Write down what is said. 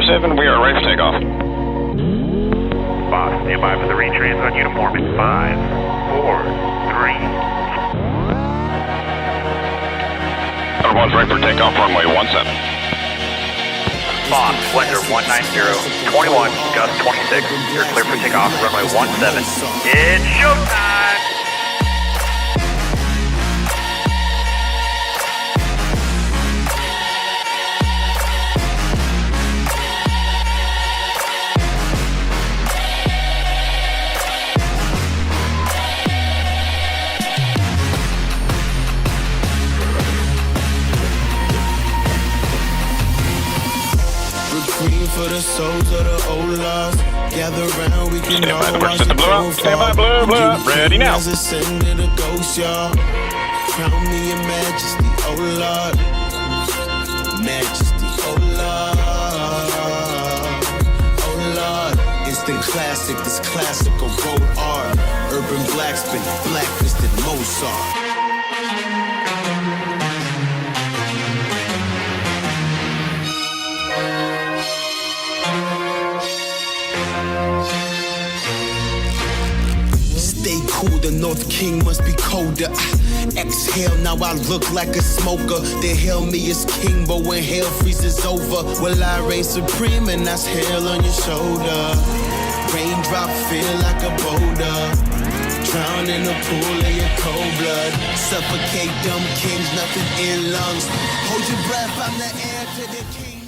7, we are ready for takeoff. Boss, stand by for the retrans on uniform in 5, 4, 3. Everyone's ready for takeoff, runway 17. Boss, Splendor 190, 21, gust 26. You're clear for takeoff, runway 17. It's showtime! Green for the souls of the old lost. Gather round, we can Stand by, the all first watch set the to blow up. Stand by, blue, blue up. Ready now. Ascended a ghost, y'all. Crown me in majesty, oh Lord. Majesty, oh Lord. Oh Lord. Instant classic, this classical road art. Urban blackspin, blacklisted Mozart. Stay cool, the North King must be colder. Exhale, now I look like a smoker. They hail me as king, but when hell freezes over, will I reign supreme and that's hell on your shoulder. Raindrop feel like a boulder. Drown in a pool of your cold blood. Suffocate dumb kings, nothing in lungs. Hold your breath, I'm the heir to the king.